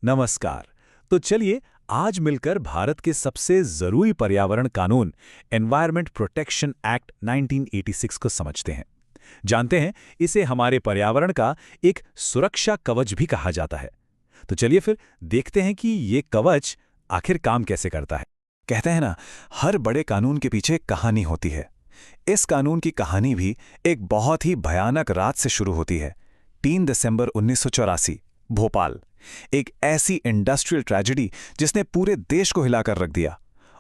नमस्कार। तो चलिए आज मिलकर भारत के सबसे जरूरी पर्यावरण कानून एनवायरमेंट प्रोटेक्शन एक्ट 1986 को समझते हैं। जानते हैं, इसे हमारे पर्यावरण का एक सुरक्षा कवच भी कहा जाता है। तो चलिए फिर देखते हैं कि ये कवच आखिर काम कैसे करता है। कहते हैं ना, हर बड़े कानून के पीछे एक कहानी होती है। इस कानून की कहानी भी एक बहुत ही भयानक रात से शुरू होती है। 3 दिसंबर 1984, भोपाल। एक ऐसी इंडस्ट्रियल ट्रेजेडी जिसने पूरे देश को हिलाकर रख दिया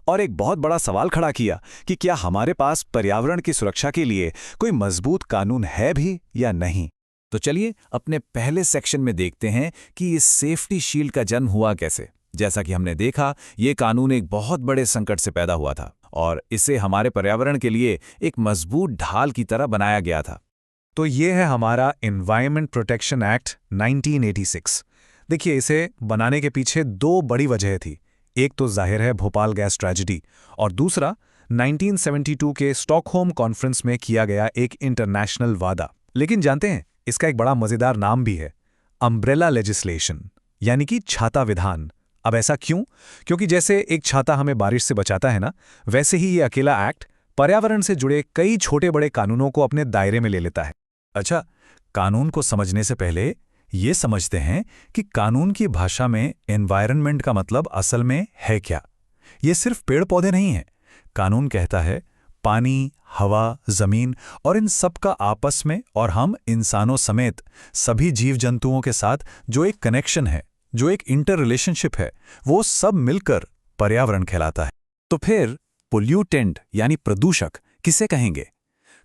और एक बहुत बड़ा सवाल खड़ा किया कि क्या हमारे पास पर्यावरण की सुरक्षा के लिए कोई मजबूत कानून है भी या नहीं। तो चलिए अपने पहले सेक्शन में देखते हैं कि इस सेफ्टी शील्ड का जन्म हुआ कैसे। जैसा कि हमने देखा, ये कानून एक बहुत बड़े संकट से पैदा हुआ था और इसे हमारे पर्यावरण के लिए एक मजबूत ढाल की तरह बनाया गया था। तो ये है हमारा एनवायरमेंट प्रोटेक्शन एक्ट 1986। देखिए, इसे बनाने के पीछे दो बड़ी वजह थी। एक तो जाहिर है भोपाल गैस ट्रेजेडी और दूसरा 1972 के स्टॉकहोम कॉन्फ्रेंस में किया गया एक इंटरनेशनल वादा। लेकिन जानते हैं, इसका एक बड़ा मजेदार नाम भी है, अम्ब्रेला लेजिस्लेशन, यानी कि छाता विधान। अब ऐसा क्यों? क्योंकि जैसे एक छाता हमें बारिश से बचाता है ना, वैसे ही ये अकेला एक्ट पर्यावरण से जुड़े कई छोटे बड़े कानूनों को अपने दायरे में ले लेता है। अच्छा, कानून को समझने से पहले ये समझते हैं कि कानून की भाषा में एनवायरनमेंट का मतलब असल में है क्या। ये सिर्फ पेड़ पौधे नहीं है। कानून कहता है पानी, हवा, जमीन और इन सब का आपस में और हम इंसानों समेत सभी जीव जंतुओं के साथ जो एक कनेक्शन है, जो एक इंटर रिलेशनशिप है, वो सब मिलकर पर्यावरण कहलाता है। तो फिर पोल्यूटेंट यानी प्रदूषक किसे कहेंगे?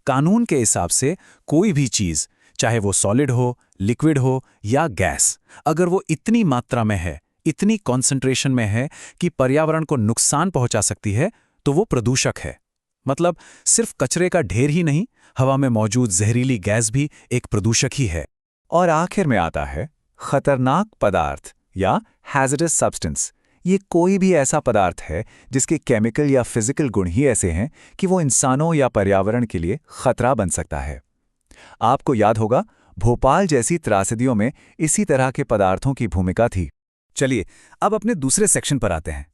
कानून के हिसाब से कोई भी चीज, चाहे वो सॉलिड हो, लिक्विड हो या गैस, अगर वो इतनी मात्रा में है, इतनी कॉन्सेंट्रेशन में है कि पर्यावरण को नुकसान पहुंचा सकती है, तो वो प्रदूषक है। मतलब सिर्फ कचरे का ढेर ही नहीं, हवा में मौजूद जहरीली गैस भी एक प्रदूषक ही है। और आखिर में आता है खतरनाक पदार्थ या हैजर्डस सब्सटेंस। ये कोई भी ऐसा पदार्थ है जिसके केमिकल या फिजिकल गुण ही ऐसे हैं कि वो इंसानों या पर्यावरण के लिए खतरा बन सकता है। आपको याद होगा, भोपाल जैसी त्रासदियों में इसी तरह के पदार्थों की भूमिका थी। चलिए अब अपने दूसरे सेक्शन पर आते हैं।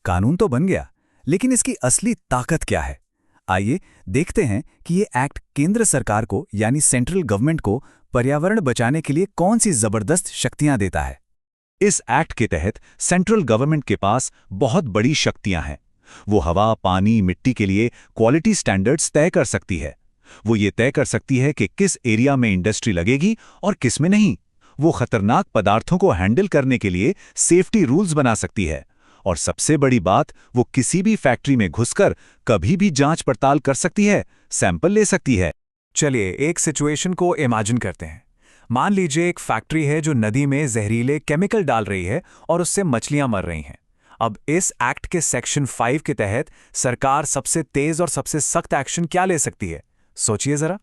कानून तो बन गया, लेकिन इसकी असली ताकत क्या है? आइए देखते हैं कि ये एक्ट केंद्र सरकार को यानी सेंट्रल गवर्नमेंट को पर्यावरण बचाने के लिए कौन सी जबरदस्त शक्तियां देता है। इस एक्ट के तहत सेंट्रल गवर्नमेंट के पास बहुत बड़ी शक्तियां हैं। वो हवा, पानी, मिट्टी के लिए क्वालिटी स्टैंडर्ड्स तय कर सकती है। वो ये तय कर सकती है कि किस एरिया में इंडस्ट्री लगेगी और किस में नहीं। वो खतरनाक पदार्थों को हैंडल करने के लिए सेफ्टी रूल्स बना सकती है। और सबसे बड़ी बात, वो किसी भी फैक्ट्री में घुसकर कभी भी जांच पड़ताल कर सकती है, सैंपल ले सकती है। चलिए एक सिचुएशन को इमेजिन करते हैं। मान लीजिए एक फैक्ट्री है जो नदी में जहरीले केमिकल डाल रही है और उससे मछलियां मर रही हैं। अब इस एक्ट के सेक्शन 5 के तहत सरकार सबसे तेज और सबसे सख्त एक्शन क्या ले सकती है? सोचिए जरा।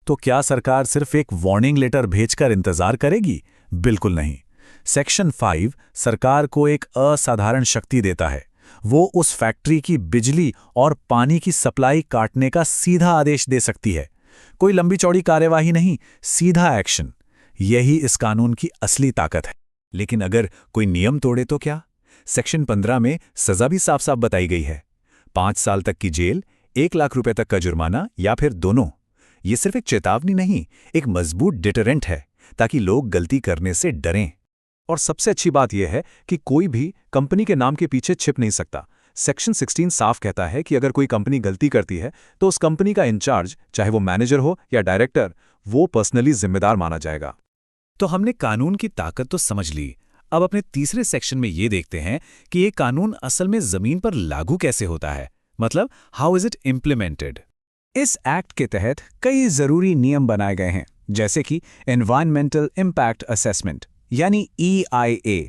तो क्या सरकार सिर्फ एक वार्निंग लेटर भेजकर इंतजार करेगी? बिल्कुल नहीं। सेक्शन 5 सरकार को एक असाधारण शक्ति देता है। वो उस फैक्ट्री की बिजली और पानी की सप्लाई काटने का सीधा आदेश दे सकती है। कोई लंबी चौड़ी कार्यवाही नहीं, सीधा एक्शन। यही इस कानून की असली ताकत है। लेकिन अगर कोई नियम तोड़े तो क्या? सेक्शन 15 में सजा भी साफ साफ बताई गई है। 5 साल तक की जेल, 1 लाख रुपए तक का जुर्माना या फिर दोनों। ये सिर्फ एक चेतावनी नहीं, एक मजबूत डिटरेंट है, ताकि लोग गलती करने से डरें। और सबसे अच्छी बात यह है कि कोई भी कंपनी के नाम के पीछे छिप नहीं सकता। सेक्शन 16 साफ कहता है कि अगर कोई कंपनी गलती करती है तो उस कंपनी का इंचार्ज, चाहे वो मैनेजर हो या डायरेक्टर, वो पर्सनली जिम्मेदार माना जाएगा। तो हमने कानून की ताकत तो समझ ली। अब अपने तीसरे सेक्शन में ये देखते हैं कि ये कानून असल में जमीन पर लागू कैसे होता है। मतलब हाउ इज इट इम्प्लीमेंटेड। इस एक्ट के तहत कई जरूरी नियम बनाए गए हैं, जैसे कि एनवायरमेंटल इम्पैक्ट असेसमेंट यानी EIA।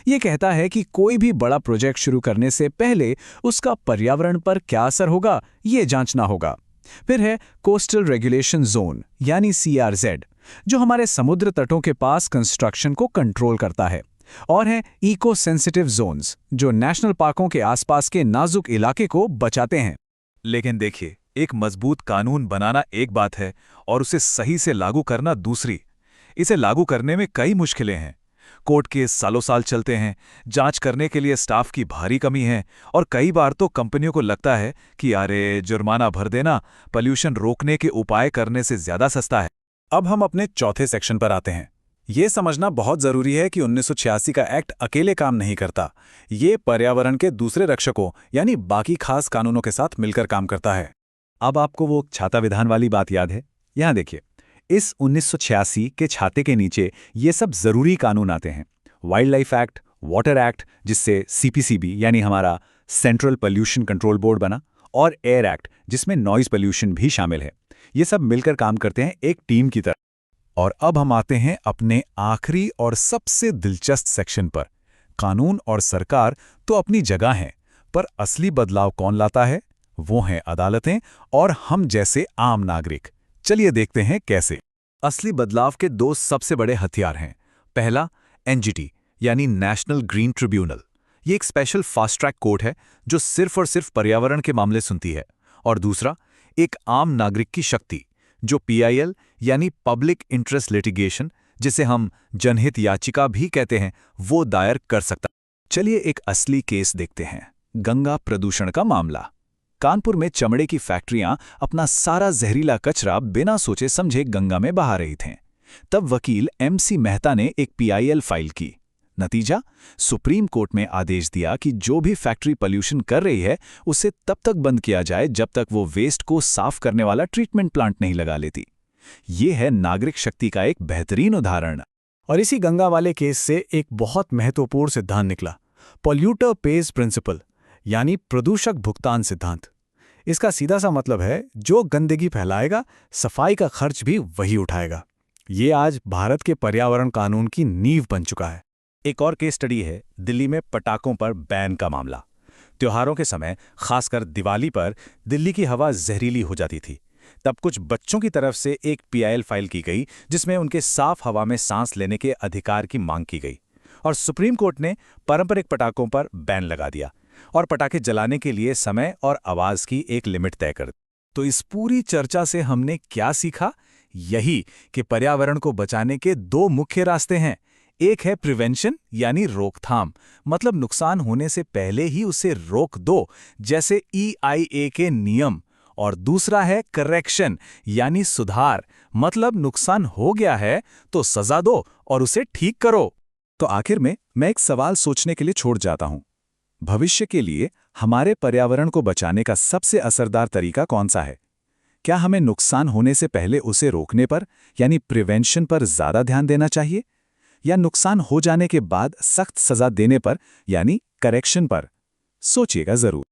ये कहता है कि कोई भी बड़ा प्रोजेक्ट शुरू करने से पहले उसका पर्यावरण पर क्या असर होगा, ये जांचना होगा। फिर है कोस्टल रेगुलेशन जोन यानी CRZ, जो हमारे समुद्र तटों के पास कंस्ट्रक्शन को कंट्रोल करता है। और है इको सेंसिटिव जोन्स, जो नेशनल पार्कों के आसपास के नाजुक इलाके को बचाते हैं। लेकिन देखिए, एक मजबूत कानून बनाना एक बात है और उसे सही से लागू करना दूसरी। इसे लागू करने में कई मुश्किलें हैं। कोर्ट केस सालों साल चलते हैं, जांच करने के लिए स्टाफ की भारी कमी है, और कई बार तो कंपनियों को लगता है कि अरे जुर्माना भर देना पॉल्यूशन रोकने के उपाय करने से ज्यादा सस्ता है। अब हम अपने चौथे सेक्शन पर आते हैं। ये समझना बहुत जरूरी है कि 1986 का एक्ट अकेले काम नहीं करता। ये पर्यावरण के दूसरे रक्षकों यानी बाकी खास कानूनों के साथ मिलकर काम करता है। अब आपको वो छाता विधान वाली बात याद है? यहां देखिए, इस 1986 के छाते के नीचे ये सब जरूरी कानून आते हैं। Wild life act, water act जिससे सीपीसीबी यानी हमारा सेंट्रल पोल्यूशन कंट्रोल बोर्ड बना, और एयर एक्ट जिसमें नॉइज पोल्यूशन भी शामिल है। ये सब मिलकर काम करते हैं एक टीम की तरह। और अब हम आते हैं अपने आखिरी और सबसे दिलचस्प सेक्शन पर। कानून और सरकार तो अपनी जगह हैं, पर असली बदलाव कौन लाता है? वो हैं अदालतें और हम जैसे आम नागरिक। चलिए देखते हैं कैसे। असली बदलाव के दो सबसे बड़े हथियार हैं। पहला, एनजीटी यानी नेशनल ग्रीन ट्रिब्यूनल। ये एक स्पेशल फास्ट ट्रैक कोर्ट है जो सिर्फ और सिर्फ पर्यावरण के मामले सुनती है। और दूसरा, एक आम नागरिक की शक्ति जो पीआईएल यानी पब्लिक इंटरेस्ट लिटिगेशन, जिसे हम जनहित याचिका भी कहते हैं, वो दायर कर सकता। चलिए एक असली केस देखते हैं। गंगा प्रदूषण का मामला। कानपुर में चमड़े की फैक्ट्रियां अपना सारा जहरीला कचरा बिना सोचे समझे गंगा में बहा रही थीं। तब वकील एमसी मेहता ने एक पीआईएल फाइल की। नतीजा, सुप्रीम कोर्ट में आदेश दिया कि जो भी फैक्ट्री पोल्यूशन कर रही है उसे तब तक बंद किया जाए जब तक वो वेस्ट को साफ करने वाला ट्रीटमेंट प्लांट नहीं लगा लेती। ये है नागरिक शक्ति का एक बेहतरीन उदाहरण। और इसी गंगा वाले केस से एक बहुत महत्वपूर्ण सिद्धांत निकला, पॉल्यूटर पेज प्रिंसिपल यानी प्रदूषक भुगतान सिद्धांत। इसका सीधा सा मतलब है, जो गंदगी फैलाएगा सफाई का खर्च भी वही उठाएगा। ये आज भारत के पर्यावरण कानून की नींव बन चुका है। एक और केस स्टडी है दिल्ली में पटाखों पर बैन का मामला। त्योहारों के समय, खासकर दिवाली पर, दिल्ली की हवा जहरीली हो जाती थी। तब कुछ बच्चों की तरफ से एक पीआईएल फाइल की गई जिसमें उनके साफ हवा में सांस लेने के अधिकार की मांग की गई, और सुप्रीम कोर्ट ने पारंपरिक पटाखों पर बैन लगा दिया और पटाखे जलाने के लिए समय और आवाज की एक लिमिट तय कर दी। तो इस पूरी चर्चा से हमने क्या सीखा? यही कि पर्यावरण को बचाने के दो मुख्य रास्ते हैं। एक है प्रिवेंशन यानी रोकथाम, मतलब नुकसान होने से पहले ही उसे रोक दो, जैसे EIA के नियम। और दूसरा है करेक्शन यानी सुधार, मतलब नुकसान हो गया है तो सजा दो और उसे ठीक करो। तो आखिर में मैं एक सवाल सोचने के लिए छोड़ जाता हूं। भविष्य के लिए हमारे पर्यावरण को बचाने का सबसे असरदार तरीका कौन सा है? क्या हमें नुकसान होने से पहले उसे रोकने पर यानी प्रिवेंशन पर ज्यादा ध्यान देना चाहिए, या नुकसान हो जाने के बाद सख्त सजा देने पर यानी करेक्शन पर? सोचिएगा जरूर।